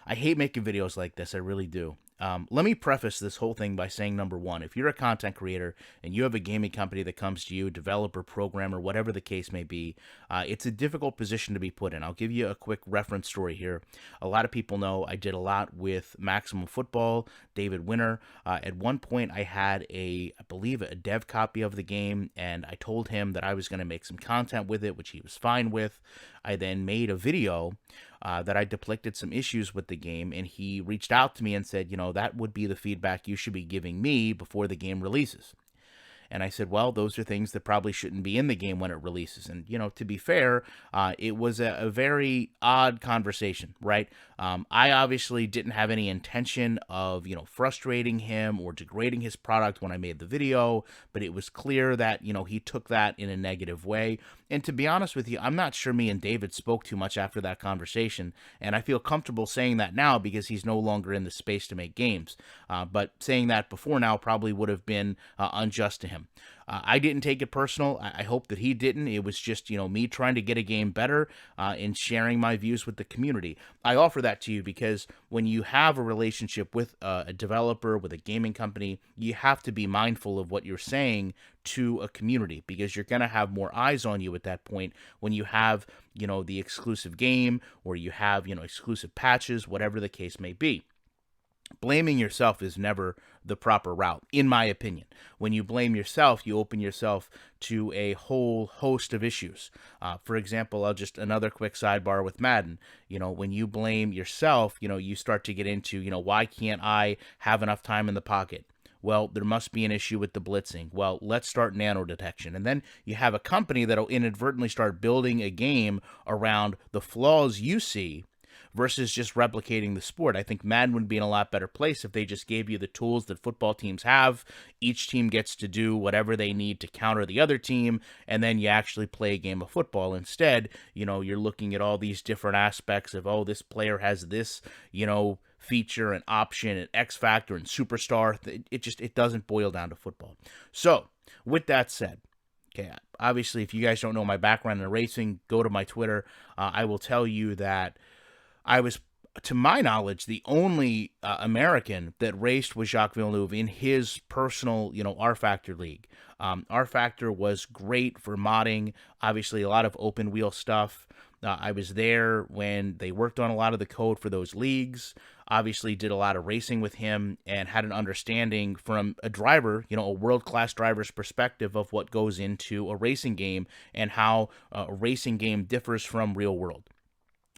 I hate making videos like this. I really do. Let me preface this whole thing by saying, number one, if you're a content creator and you have a gaming company that comes to you, developer, programmer, whatever the case may be, it's a difficult position to be put in. I'll give you a quick reference story here. A lot of people know I did a lot with Maximum Football, David Winner. At one point, I had I believe, a dev copy of the game, and I told him that I was going to make some content with it, which he was fine with. I then made a video that I depicted some issues with the game, and he reached out to me and said, that would be the feedback you should be giving me before the game releases. And I said, well, those are things that probably shouldn't be in the game when it releases. And, to be fair, it was a very odd conversation, right? I obviously didn't have any intention of, frustrating him or degrading his product when I made the video, but it was clear that, he took that in a negative way. And to be honest with you, I'm not sure me and David spoke too much after that conversation, and I feel comfortable saying that now because he's no longer in the space to make games. But saying that before now probably would have been unjust to him. I didn't take it personal. I hope that he didn't. It was just, me trying to get a game better and sharing my views with the community. I offer that to you because when you have a relationship with a developer, with a gaming company, you have to be mindful of what you're saying to a community because you're going to have more eyes on you at that point when you have, the exclusive game or you have, exclusive patches, whatever the case may be. Blaming yourself is never the proper route, in my opinion. When you blame yourself, you open yourself to a whole host of issues. For example, another quick sidebar with Madden. When you blame yourself, you start to get into, why can't I have enough time in the pocket? Well, there must be an issue with the blitzing. Well, let's start nano detection. And then you have a company that'll inadvertently start building a game around the flaws you see versus just replicating the sport. I think Madden would be in a lot better place if they just gave you the tools that football teams have. Each team gets to do whatever they need to counter the other team, and then you actually play a game of football. Instead, you're looking at all these different aspects of, this player has this, feature and option and X factor and superstar. It doesn't boil down to football. So, with that said, okay, obviously, if you guys don't know my background in racing, go to my Twitter. I will tell you that I was, to my knowledge, the only American that raced with Jacques Villeneuve in his personal, R-Factor league. R-Factor was great for modding, obviously a lot of open wheel stuff. I was there when they worked on a lot of the code for those leagues, obviously did a lot of racing with him and had an understanding from a driver, a world-class driver's perspective of what goes into a racing game and how a racing game differs from real world.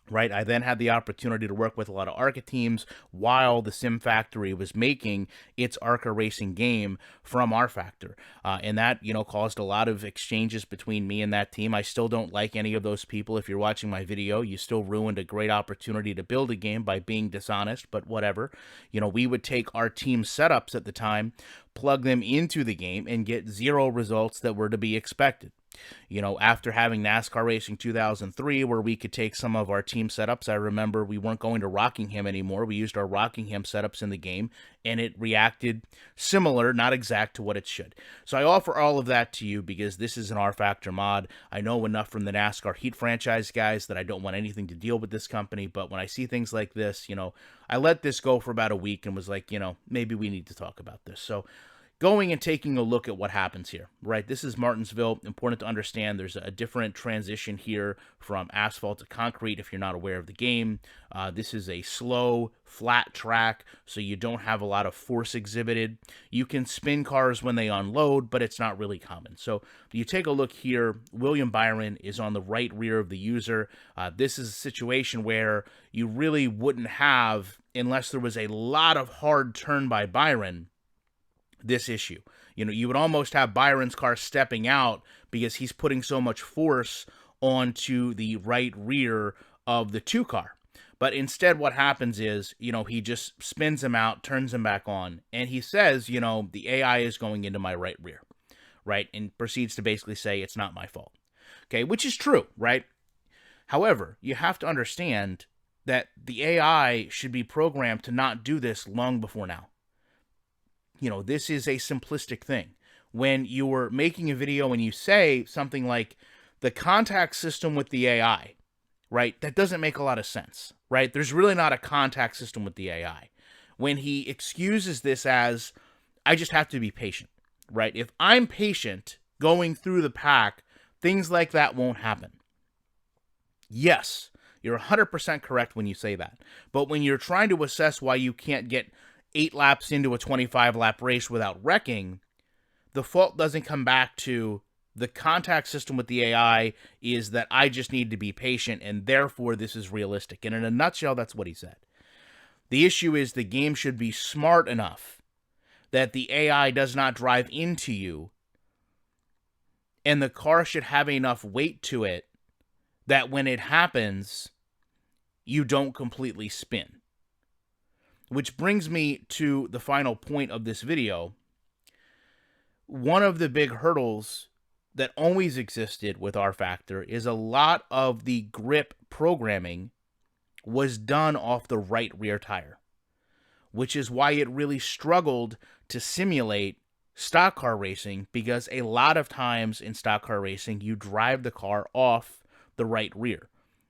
Right, I then had the opportunity to work with a lot of ARCA teams while the Sim Factory was making its ARCA racing game from R-Factor. And that, caused a lot of exchanges between me and that team. I still don't like any of those people. If you're watching my video, you still ruined a great opportunity to build a game by being dishonest, but whatever. We would take our team setups at the time, plug them into the game, and get zero results that were to be expected. After having NASCAR Racing 2003, where we could take some of our team setups, I remember we weren't going to Rockingham anymore. We used our Rockingham setups in the game, and it reacted similar, not exact, to what it should. So I offer all of that to you because this is an R-Factor mod. I know enough from the NASCAR Heat franchise guys that I don't want anything to deal with this company, but when I see things like this, I let this go for about a week and was like, maybe we need to talk about this. So going and taking a look at what happens here, right? This is Martinsville. Important to understand there's a different transition here from asphalt to concrete if you're not aware of the game. This is a slow, flat track, so you don't have a lot of force exhibited. You can spin cars when they unload, but it's not really common. So you take a look here. William Byron is on the right rear of the user. This is a situation where you really wouldn't have, unless there was a lot of hard turn by Byron, this issue. You would almost have Byron's car stepping out because he's putting so much force onto the right rear of the 2 car. But instead what happens is, he just spins him out, turns him back on, and he says, the AI is going into my right rear, right? And proceeds to basically say it's not my fault. Okay, which is true, right? However, you have to understand that the AI should be programmed to not do this long before now. This is a simplistic thing. When you're making a video and you say something like, the contact system with the AI right? That doesn't make a lot of sense, right? There's really not a contact system with the AI. When he excuses this as, I just have to be patient, right? If I'm patient going through the pack, things like that won't happen. Yes, you're 100% correct when you say that. But when you're trying to assess why you can't get 8 laps into a 25-lap race without wrecking, the fault doesn't come back to the contact system with the AI is that I just need to be patient and therefore this is realistic. And in a nutshell, that's what he said. The issue is the game should be smart enough that the AI does not drive into you, and the car should have enough weight to it that when it happens, you don't completely spin. Which brings me to the final point of this video. One of the big hurdles that always existed with rFactor is a lot of the grip programming was done off the right rear tire, which is why it really struggled to simulate stock car racing, because a lot of times in stock car racing, you drive the car off the right rear.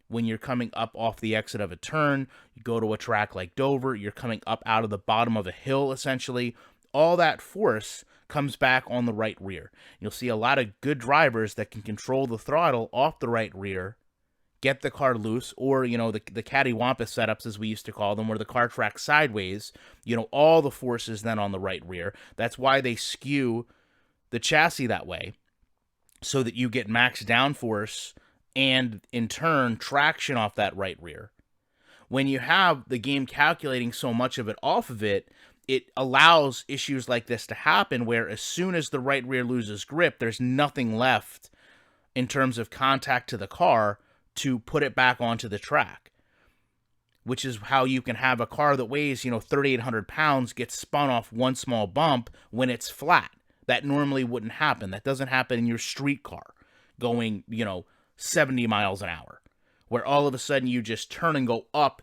When you're coming up off the exit of a turn, you go to a track like Dover, you're coming up out of the bottom of a hill, essentially. All that force comes back on the right rear. You'll see a lot of good drivers that can control the throttle off the right rear, get the car loose, or, the cattywampus setups, as we used to call them, where the car tracks sideways, all the force is then on the right rear. That's why they skew the chassis that way, so that you get max downforce and, in turn, traction off that right rear. When you have the game calculating so much of it off of it, it allows issues like this to happen, where as soon as the right rear loses grip, there's nothing left in terms of contact to the car to put it back onto the track, which is how you can have a car that weighs, 3,800 pounds get spun off one small bump when it's flat. That normally wouldn't happen. That doesn't happen in your street car going, 70 miles an hour, where all of a sudden you just turn and go up,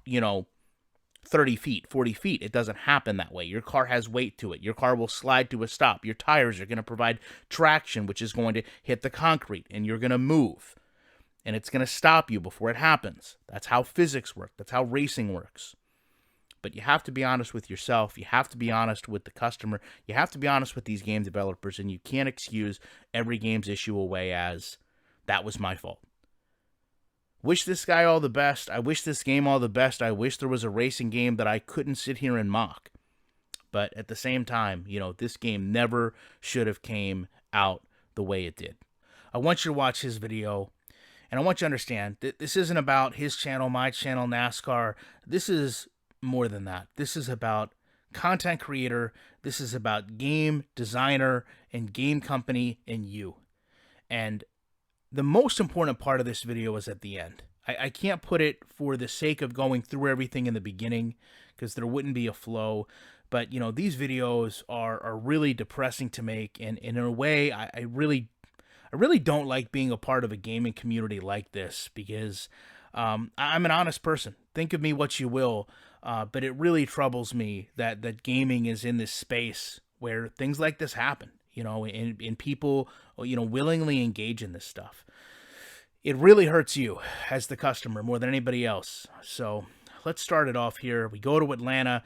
30 feet, 40 feet. It doesn't happen that way. Your car has weight to it. Your car will slide to a stop. Your tires are going to provide traction, which is going to hit the concrete, and you're going to move. And it's going to stop you before it happens. That's how physics work. That's how racing works. But you have to be honest with yourself. You have to be honest with the customer. You have to be honest with these game developers, and you can't excuse every game's issue away as, that was my fault. Wish this guy all the best. I wish this game all the best. I wish there was a racing game that I couldn't sit here and mock. But at the same time, this game never should have came out the way it did. I want you to watch his video, and I want you to understand that this isn't about his channel, my channel, NASCAR. This is more than that. This is about content creator. This is about game designer and game company and you. And the most important part of this video is at the end. I can't put it for the sake of going through everything in the beginning, because there wouldn't be a flow. But, these videos are really depressing to make. And in a way, I really don't like being a part of a gaming community like this, because I'm an honest person. Think of me what you will. But it really troubles me that gaming is in this space where things like this happen. And people, willingly engage in this stuff. It really hurts you as the customer more than anybody else. So let's start it off here. We go to Atlanta.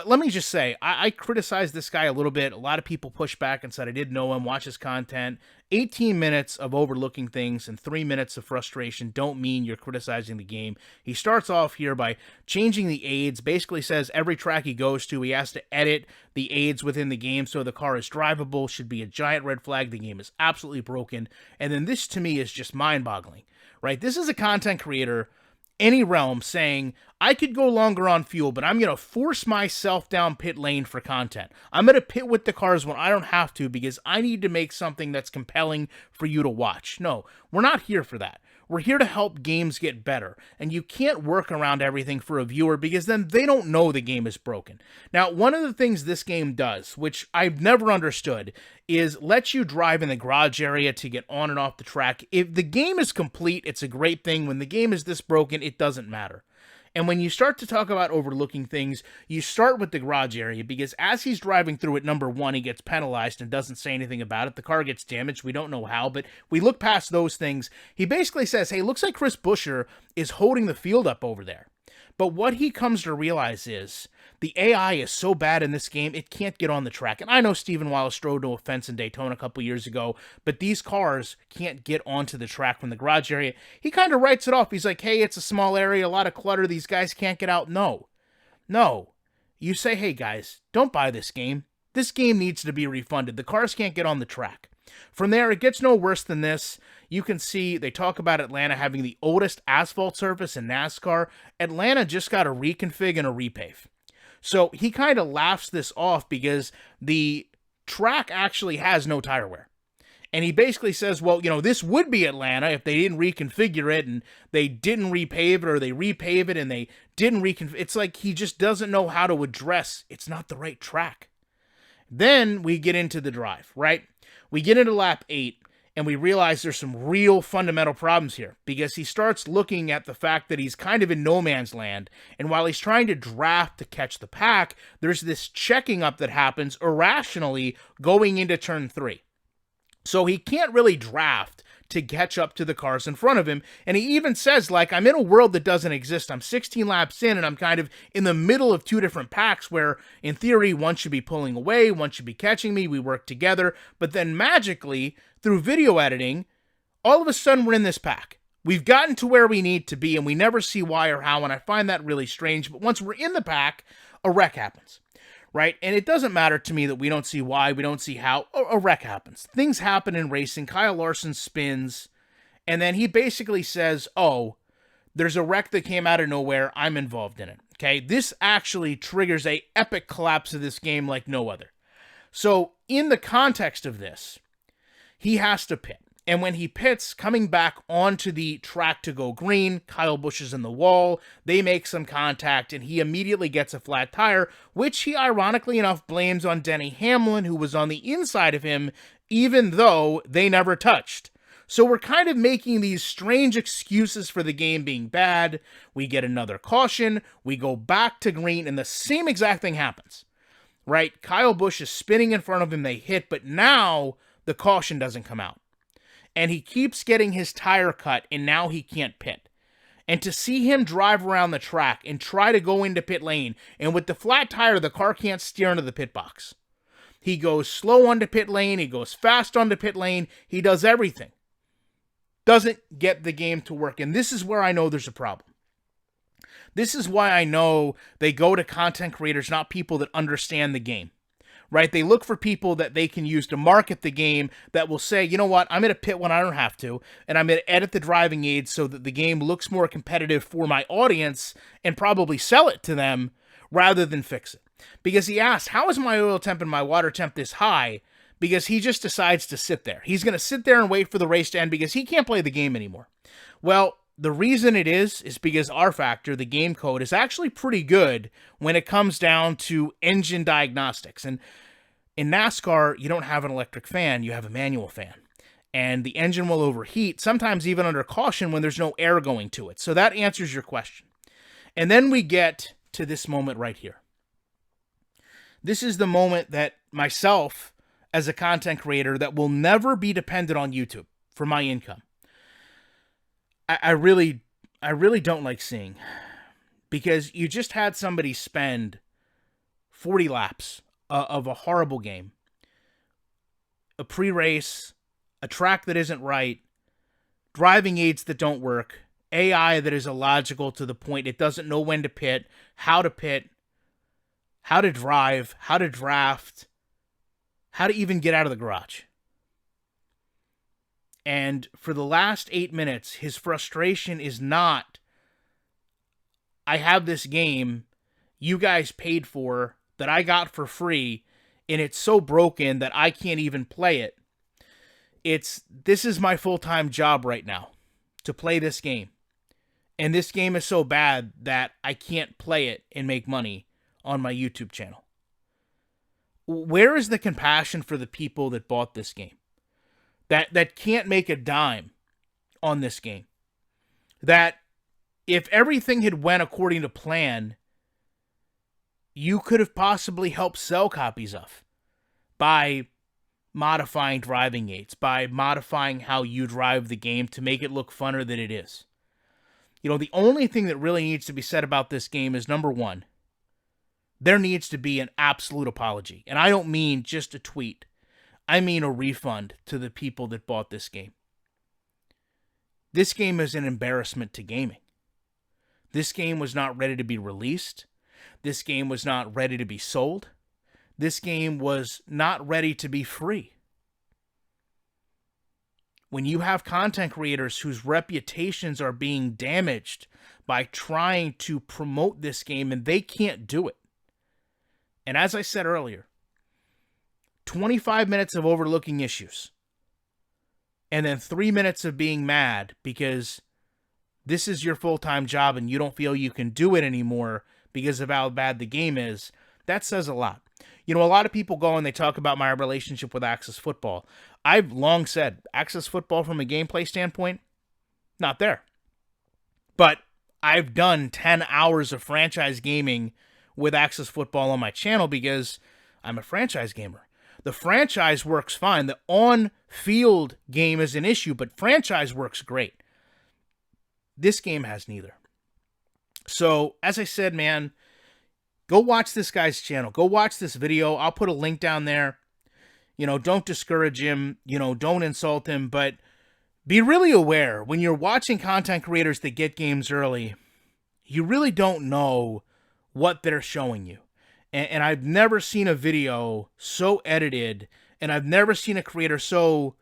Let me just say, I criticized this guy a little bit. A lot of people pushed back and said I didn't know him, watch his content. 18 minutes of overlooking things and 3 minutes of frustration don't mean you're criticizing the game. He starts off here by changing the aids, basically says every track he goes to, he has to edit the aids within the game so the car is drivable, should be a giant red flag, the game is absolutely broken. And then this, to me, is just mind-boggling, right? This is a content creator, any realm, saying, I could go longer on fuel, but I'm going to force myself down pit lane for content. I'm going to pit with the cars when I don't have to, because I need to make something that's compelling for you to watch. No, we're not here for that. We're here to help games get better, and you can't work around everything for a viewer, because then they don't know the game is broken. Now, one of the things this game does, which I've never understood, is let you drive in the garage area to get on and off the track. If the game is complete, it's a great thing. When the game is this broken, it doesn't matter. And when you start to talk about overlooking things, you start with the garage area, because as he's driving through it, number one, he gets penalized and doesn't say anything about it. The car gets damaged. We don't know how, but we look past those things. He basically says, hey, looks like Chris Buescher is holding the field up over there. But what he comes to realize is the AI is so bad in this game, it can't get on the track. And I know Stephen Wallace drove to a fence in Daytona a couple years ago, but these cars can't get onto the track from the garage area. He kind of writes it off. He's like, hey, it's a small area, a lot of clutter. These guys can't get out. No. You say, hey, guys, don't buy this game. This game needs to be refunded. The cars can't get on the track. From there, it gets no worse than this. You can see they talk about Atlanta having the oldest asphalt surface in NASCAR. Atlanta just got a reconfig and a repave. So he kind of laughs this off because the track actually has no tire wear. And he basically says, well, this would be Atlanta if they didn't reconfigure it and they didn't repave it, or they repave it and they didn't reconfigure. It's like he just doesn't know how to address it's not the right track. Then we get into the drive, right? We get into lap 8, and we realize there's some real fundamental problems here, because he starts looking at the fact that he's kind of in no man's land, and while he's trying to draft to catch the pack, there's this checking up that happens irrationally going into turn 3. So he can't really draft to catch up to the cars in front of him. And he even says, like, I'm in a world that doesn't exist. I'm 16 laps in, and I'm kind of in the middle of two different packs where, in theory, one should be pulling away, one should be catching me. We work together. But then magically, through video editing, all of a sudden we're in this pack. We've gotten to where we need to be, and we never see why or how, and I find that really strange. But once we're in the pack, a wreck happens. Right? And it doesn't matter to me that we don't see why, we don't see how. A wreck happens. Things happen in racing. Kyle Larson spins, and then he basically says, oh, there's a wreck that came out of nowhere. I'm involved in it. Okay? This actually triggers a epic collapse of this game like no other. So, in the context of this, he has to pit. And when he pits, coming back onto the track to go green, Kyle Busch is in the wall, they make some contact, and he immediately gets a flat tire, which he ironically enough blames on Denny Hamlin, who was on the inside of him, even though they never touched. So we're kind of making these strange excuses for the game being bad. We get another caution, we go back to green, and the same exact thing happens. Right? Kyle Busch is spinning in front of him, they hit, but now the caution doesn't come out. And he keeps getting his tire cut, and now he can't pit. And to see him drive around the track and try to go into pit lane, and with the flat tire, the car can't steer into the pit box. He goes slow onto pit lane, he goes fast onto pit lane, he does everything. Doesn't get the game to work, and this is where I know there's a problem. This is why I know they go to content creators, not people that understand the game. Right? They look for people that they can use to market the game that will say, you know what, I'm going to pit when I don't have to, and I'm going to edit the driving aids so that the game looks more competitive for my audience and probably sell it to them rather than fix it. Because he asked, how is my oil temp and my water temp this high? Because he just decides to sit there. He's going to sit there and wait for the race to end because he can't play the game anymore. Well, the reason it is because RealRadman, the game code, is actually pretty good when it comes down to engine diagnostics. And in NASCAR, you don't have an electric fan, you have a manual fan. And the engine will overheat, sometimes even under caution when there's no air going to it. So that answers your question. And then we get to this moment right here. This is the moment that myself, as a content creator, that will never be dependent on YouTube for my income. I really don't like seeing, because you just had somebody spend 40 laps of a horrible game, a pre-race, a track that isn't right, driving aids that don't work, AI that is illogical to the point it doesn't know when to pit, how to drive, how to draft, how to even get out of the garage. And for the last 8 minutes, his frustration is not, I have this game you guys paid for that I got for free, and it's so broken that I can't even play it. This is my full-time job right now, to play this game. And this game is so bad that I can't play it and make money on my YouTube channel. Where is the compassion for the people that bought this game? That can't make a dime on this game. That if everything had went according to plan, you could have possibly helped sell copies of by modifying driving aids, by modifying how you drive the game to make it look funner than it is. You know, the only thing that really needs to be said about this game is, number one, there needs to be an absolute apology. And I don't mean just a tweet. I mean a refund to the people that bought this game. This game is an embarrassment to gaming. This game was not ready to be released. This game was not ready to be sold. This game was not ready to be free. When you have content creators whose reputations are being damaged by trying to promote this game and they can't do it. And as I said earlier, 25 minutes of overlooking issues and then 3 minutes of being mad because this is your full-time job and you don't feel you can do it anymore because of how bad the game is, that says a lot. You know, a lot of people go and they talk about my relationship with Access Football. I've long said Access Football from a gameplay standpoint, not there. But I've done 10 hours of franchise gaming with Access Football on my channel because I'm a franchise gamer. The franchise works fine. The on-field game is an issue, but franchise works great. This game has neither. So, as I said, man, go watch this guy's channel. Go watch this video. I'll put a link down there. You know, don't discourage him. You know, don't insult him. But be really aware when you're watching content creators that get games early, you really don't know what they're showing you. And I've never seen a video so edited, and I've never seen a creator so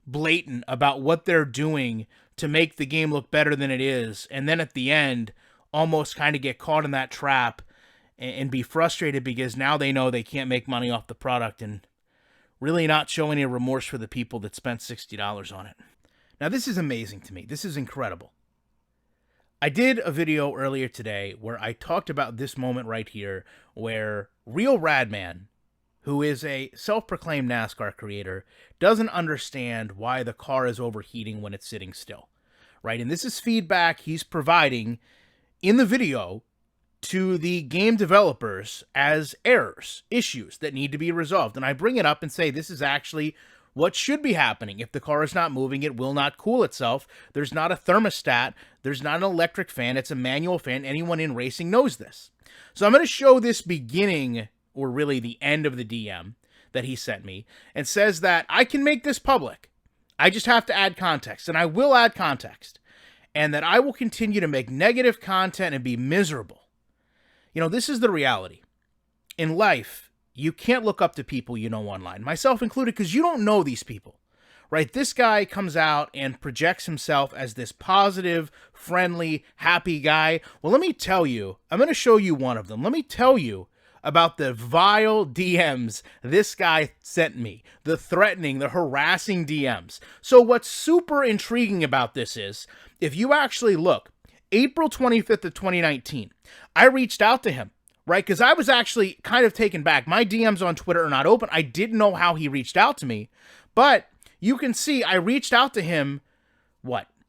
blatant about what they're doing to make the game look better than it is. And then at the end, almost kind of get caught in that trap and be frustrated because now they know they can't make money off the product and really not show any remorse for the people that spent $60 on it. Now, this is amazing to me. This is incredible. I did a video earlier today where I talked about this moment right here where RealRadman, who is a self-proclaimed NASCAR creator, doesn't understand why the car is overheating when it's sitting still, right? And this is feedback he's providing in the video to the game developers as errors, issues that need to be resolved. And I bring it up and say, this is actually what should be happening. If the car is not moving, it will not cool itself. There's not a thermostat. There's not an electric fan. It's a manual fan. Anyone in racing knows this. So I'm going to show this beginning, or really the end of the DM that he sent me, and says that I can make this public. I just have to add context, and I will add context. And that I will continue to make negative content and be miserable. You know, this is the reality. In life, you can't look up to people you know online, myself included, because you don't know these people, right? This guy comes out and projects himself as this positive, friendly, happy guy. Well, let me tell you, I'm going to show you one of them. Let me tell you about the vile DMs this guy sent me, the threatening, the harassing DMs. So what's super intriguing about this is, if you actually look, April 25th of 2019, I reached out to him. Right? Because I was actually kind of taken back. My DMs on Twitter are not open. I didn't know how he reached out to me. But you can see I reached out to him,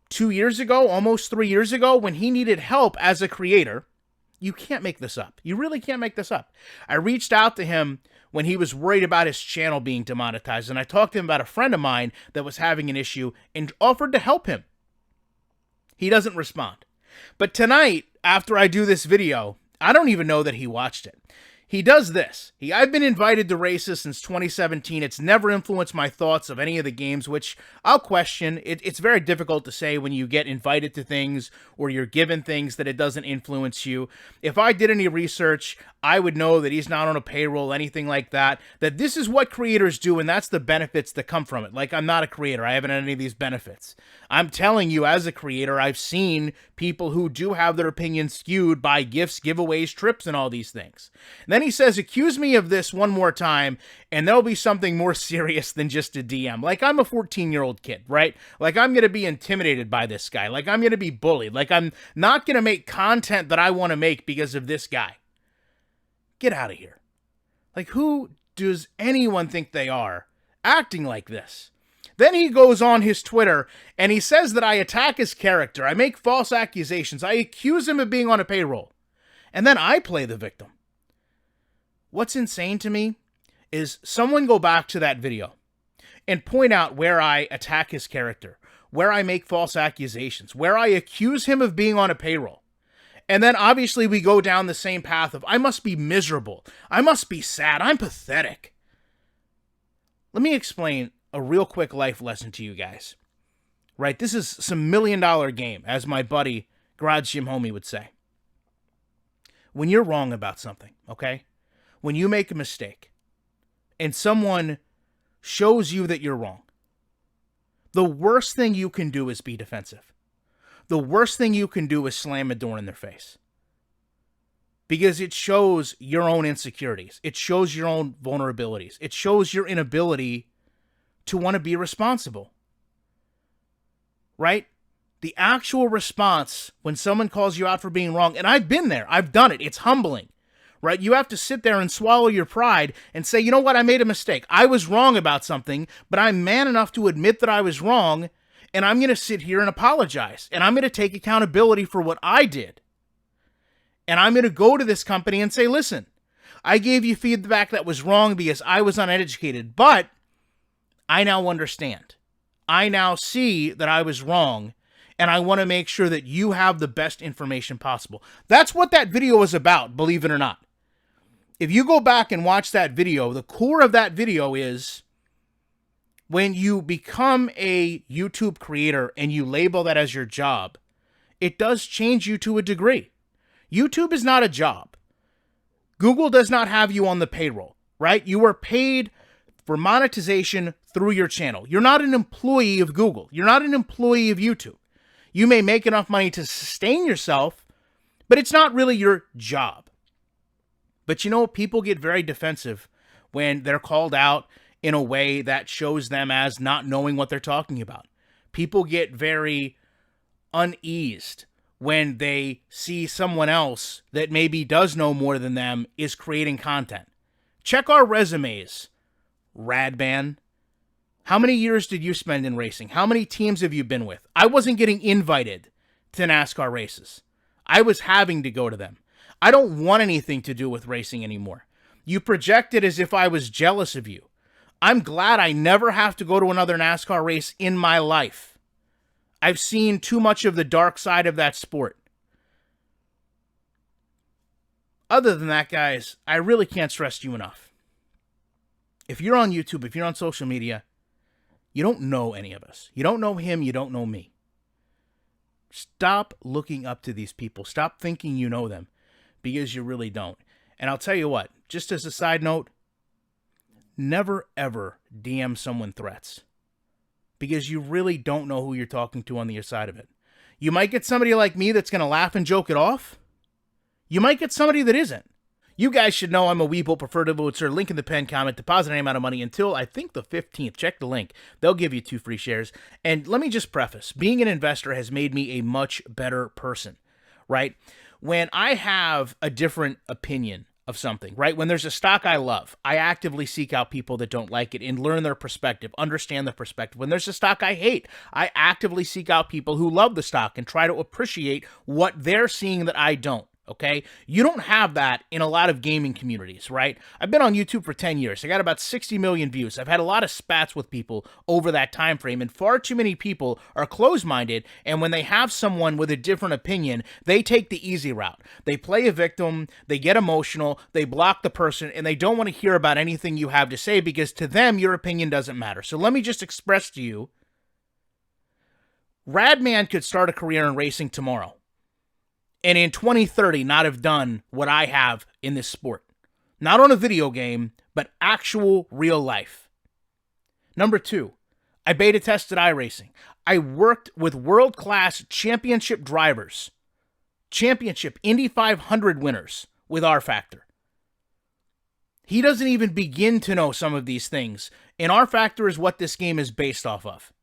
2 years ago, almost 3 years ago, when he needed help as a creator. You can't make this up. You really can't make this up. I reached out to him when he was worried about his channel being demonetized. And I talked to him about a friend of mine that was having an issue and offered to help him. He doesn't respond. But tonight, after I do this video, I don't even know that he watched it. He does this. I've been invited to races since 2017. It's never influenced my thoughts of any of the games, which I'll question. It's very difficult to say when you get invited to things or you're given things that it doesn't influence you. If I did any research, I would know that he's not on a payroll, anything like that, that this is what creators do, and that's the benefits that come from it. Like, I'm not a creator. I haven't had any of these benefits. I'm telling you, as a creator, I've seen people who do have their opinions skewed by gifts, giveaways, trips, and all these things. And then he says, accuse me of this one more time, and there'll be something more serious than just a DM. Like, I'm a 14-year-old kid, right? Like, I'm going to be intimidated by this guy. Like, I'm going to be bullied. Like, I'm not going to make content that I want to make because of this guy. Get out of here. Like, who does anyone think they are acting like this? Then he goes on his Twitter and he says that I attack his character. I make false accusations. I accuse him of being on a payroll. And then I play the victim. What's insane to me is someone go back to that video and point out where I attack his character, where I make false accusations, where I accuse him of being on a payroll. And then obviously we go down the same path of I must be miserable. I must be sad. I'm pathetic. Let me explain a real quick life lesson to you guys. Right? This is some $1 million game, as my buddy Garage Gym Homie would say. When you're wrong about something, okay? When you make a mistake and someone shows you that you're wrong, the worst thing you can do is be defensive. The worst thing you can do is slam a door in their face. Because it shows your own insecurities. It shows your own vulnerabilities. It shows your inability to want to be responsible. Right? The actual response when someone calls you out for being wrong, and I've been there, I've done it, it's humbling. Right? You have to sit there and swallow your pride and say, you know what, I made a mistake. I was wrong about something, but I'm man enough to admit that I was wrong, and I'm going to sit here and apologize. And I'm going to take accountability for what I did. And I'm going to go to this company and say, listen, I gave you feedback that was wrong because I was uneducated, but I now understand. I now see that I was wrong, and I want to make sure that you have the best information possible. That's what that video is about, believe it or not. If you go back and watch that video, the core of that video is when you become a YouTube creator and you label that as your job, it does change you to a degree. YouTube is not a job. Google does not have you on the payroll, right? You are paid for monetization through your channel. You're not an employee of Google. You're not an employee of YouTube. You may make enough money to sustain yourself, but it's not really your job. But you know, people get very defensive when they're called out in a way that shows them as not knowing what they're talking about. People get very uneased when they see someone else that maybe does know more than them is creating content. Check our resumes, Radman. How many years did you spend in racing? How many teams have you been with? I wasn't getting invited to NASCAR races. I was having to go to them. I don't want anything to do with racing anymore. You project it as if I was jealous of you. I'm glad I never have to go to another NASCAR race in my life. I've seen too much of the dark side of that sport. Other than that, guys, I really can't stress you enough. If you're on YouTube, if you're on social media, you don't know any of us. You don't know him, you don't know me. Stop looking up to these people. Stop thinking you know them, because you really don't. And I'll tell you what, just as a side note, never ever DM someone threats, because you really don't know who you're talking to on the other side of it. You might get somebody like me that's going to laugh and joke it off. You might get somebody that isn't. You guys should know I'm a Weeble, prefer to vote, sir. Link in the pen comment. Deposit any amount of money until, I think, the 15th. Check the link. They'll give you 2 free shares. And let me just preface, being an investor has made me a much better person, right? When I have a different opinion of something, right? When there's a stock I love, I actively seek out people that don't like it and learn their perspective, understand their perspective. When there's a stock I hate, I actively seek out people who love the stock and try to appreciate what they're seeing that I don't. Okay? You don't have that in a lot of gaming communities, right? I've been on YouTube for 10 years. I got about 60 million views. I've had a lot of spats with people over that time frame, and far too many people are closed-minded, and when they have someone with a different opinion, they take the easy route. They play a victim, they get emotional, they block the person, and they don't want to hear about anything you have to say because to them, your opinion doesn't matter. So let me just express to you, Radman could start a career in racing tomorrow, and in 2030 not have done what I have in this sport. Not on a video game, but actual real life. Number 2, I beta tested iRacing. I worked with world-class championship drivers, championship Indy 500 winners with rFactor. He doesn't even begin to know some of these things, and rFactor is what this game is based off of.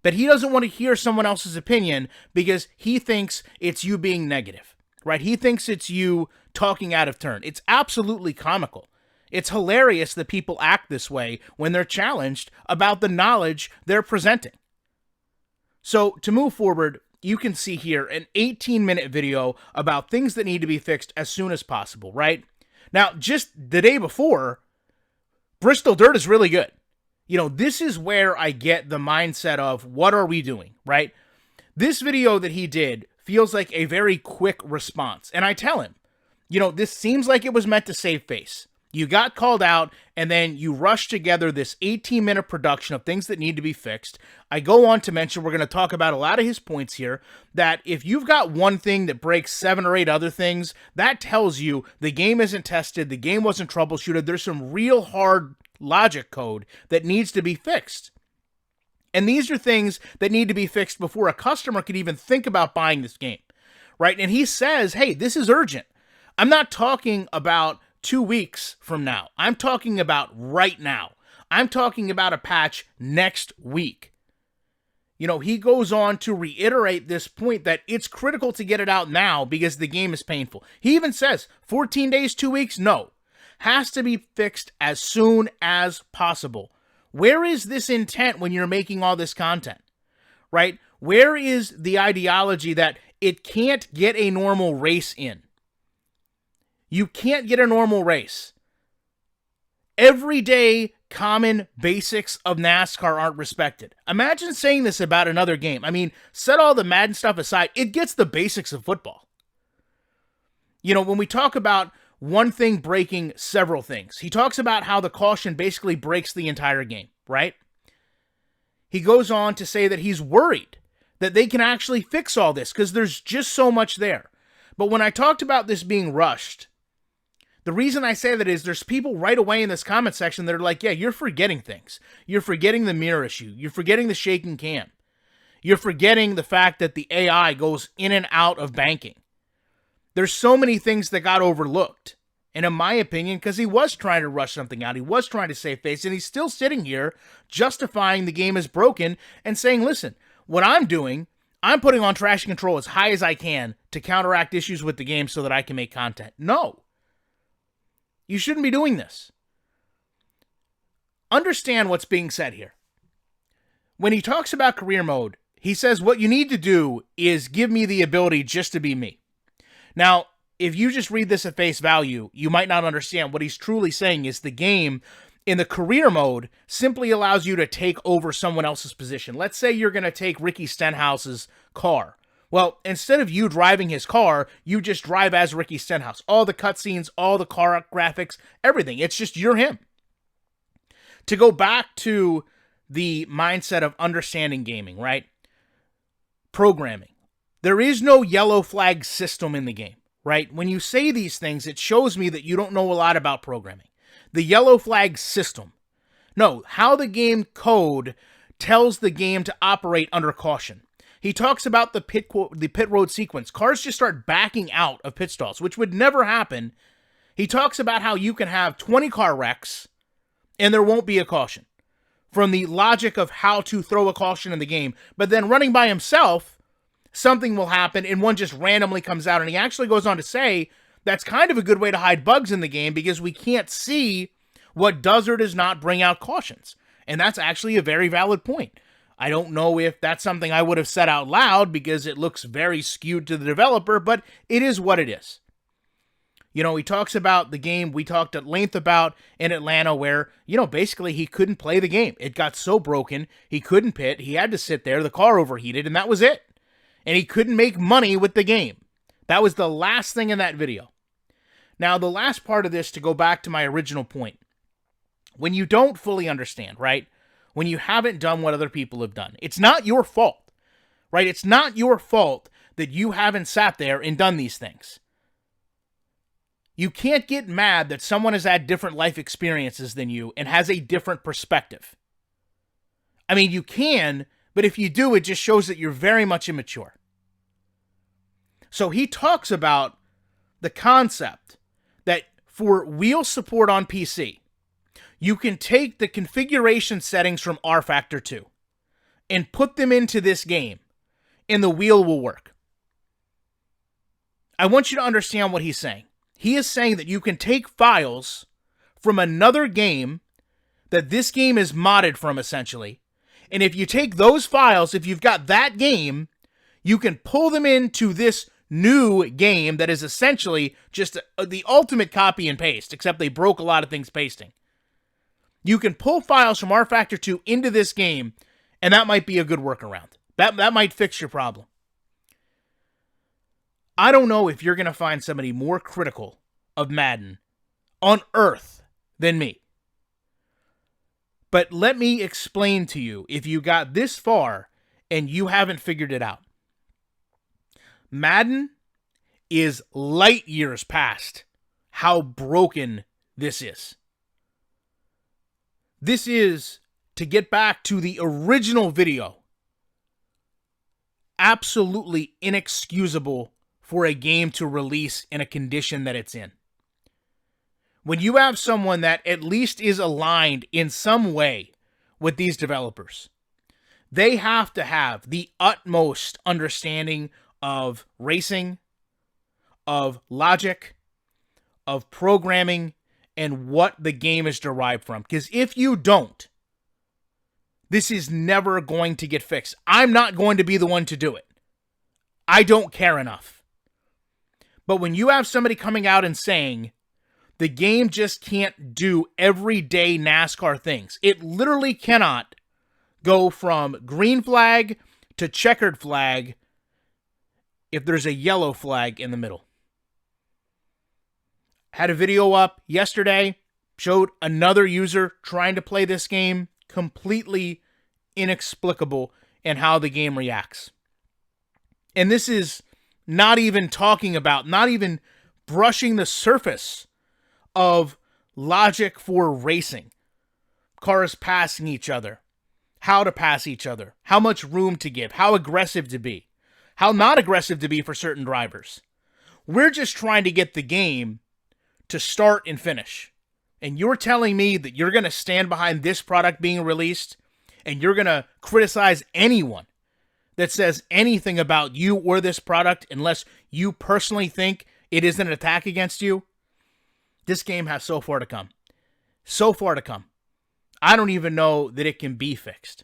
But he doesn't want to hear someone else's opinion because he thinks it's you being negative, right? He thinks it's you talking out of turn. It's absolutely comical. It's hilarious that people act this way when they're challenged about the knowledge they're presenting. So to move forward, you can see here an 18-minute video about things that need to be fixed as soon as possible, right? Now, just the day before, Bristol Dirt is really good. This is where I get the mindset of what are we doing, right? This video that he did feels like a very quick response. And I tell him, this seems like it was meant to save face. You got called out, and then you rushed together this 18-minute production of things that need to be fixed. I go on to mention, we're going to talk about a lot of his points here, that if you've got one thing that breaks 7 or 8 other things, that tells you the game isn't tested, the game wasn't troubleshooted, there's some real hard logic code that needs to be fixed. And these are things that need to be fixed before a customer could even think about buying this game, right? And he says, hey, this is urgent. I'm not talking about 2 weeks from now. I'm talking about right now. I'm talking about a patch next week. He goes on to reiterate this point that it's critical to get it out now because the game is painful. He even says 14 days, 2 weeks, no. Has to be fixed as soon as possible. Where is this intent when you're making all this content, right? Where is the ideology that it can't get a normal race in? You can't get a normal race. Everyday common basics of NASCAR aren't respected. Imagine saying this about another game. I mean, set all the Madden stuff aside, it gets the basics of football. When we talk about one thing breaking several things, he talks about how the caution basically breaks the entire game, right? He goes on to say that he's worried that they can actually fix all this because there's just so much there. But when I talked about this being rushed, the reason I say that is there's people right away in this comment section that are like, yeah, you're forgetting things. You're forgetting the mirror issue. You're forgetting the shaking cam. You're forgetting the fact that the AI goes in and out of banking. There's so many things that got overlooked. And in my opinion, because he was trying to rush something out, he was trying to save face, and he's still sitting here justifying the game is broken and saying, listen, what I'm doing, I'm putting on traction control as high as I can to counteract issues with the game so that I can make content. No. You shouldn't be doing this. Understand what's being said here. When he talks about career mode, he says what you need to do is give me the ability just to be me. Now, if you just read this at face value, you might not understand. What he's truly saying is the game in the career mode simply allows you to take over someone else's position. Let's say you're going to take Ricky Stenhouse's car. Well, instead of you driving his car, you just drive as Ricky Stenhouse. All the cutscenes, all the car graphics, everything. It's just you're him. To go back to the mindset of understanding gaming, right? Programming. There is no yellow flag system in the game, right? When you say these things, it shows me that you don't know a lot about programming. The yellow flag system. No, how the game code tells the game to operate under caution. He talks about the pit road sequence. Cars just start backing out of pit stalls, which would never happen. He talks about how you can have 20 car wrecks and there won't be a caution. From the logic of how to throw a caution in the game. But then running by himself, something will happen and one just randomly comes out. And he actually goes on to say that's kind of a good way to hide bugs in the game because we can't see what does or does not bring out cautions. And that's actually a very valid point. I don't know if that's something I would have said out loud because it looks very skewed to the developer, but it is what it is. He talks about the game we talked at length about in Atlanta where, basically he couldn't play the game. It got so broken, he couldn't pit, he had to sit there, the car overheated, and that was it. And he couldn't make money with the game. That was the last thing in that video. Now, the last part of this, to go back to my original point, when you don't fully understand, right? When you haven't done what other people have done. It's not your fault, right? It's not your fault that you haven't sat there and done these things. You can't get mad that someone has had different life experiences than you and has a different perspective. I mean, you can, but if you do, it just shows that you're very much immature. So he talks about the concept that for wheel support on PC, you can take the configuration settings from RFactor 2 and put them into this game, and the wheel will work. I want you to understand what he's saying. He is saying that you can take files from another game that this game is modded from, essentially. And if you take those files, if you've got that game, you can pull them into this new game that is essentially just the ultimate copy and paste, except they broke a lot of things pasting. You can pull files from rFactor 2 into this game, and that might be a good workaround. That might fix your problem. I don't know if you're going to find somebody more critical of Madden on Earth than me. But let me explain to you, if you got this far and you haven't figured it out. Madden is light years past how broken this is. This is, to get back to the original video, absolutely inexcusable for a game to release in a condition that it's in. When you have someone that at least is aligned in some way with these developers, they have to have the utmost understanding of racing, of logic, of programming, and what the game is derived from. Because if you don't, this is never going to get fixed. I'm not going to be the one to do it. I don't care enough. But when you have somebody coming out and saying, the game just can't do everyday NASCAR things. It literally cannot go from green flag to checkered flag if there's a yellow flag in the middle. Had a video up yesterday, showed another user trying to play this game, completely inexplicable in how the game reacts. And this is not even talking about, not even brushing the surface of logic for racing. Cars passing each other, how to pass each other, how much room to give, how aggressive to be, how not aggressive to be for certain drivers. We're just trying to get the game to start and finish. And you're telling me that you're going to stand behind this product being released and you're going to criticize anyone that says anything about you or this product unless you personally think it is an attack against you? This game has so far to come. So far to come. I don't even know that it can be fixed.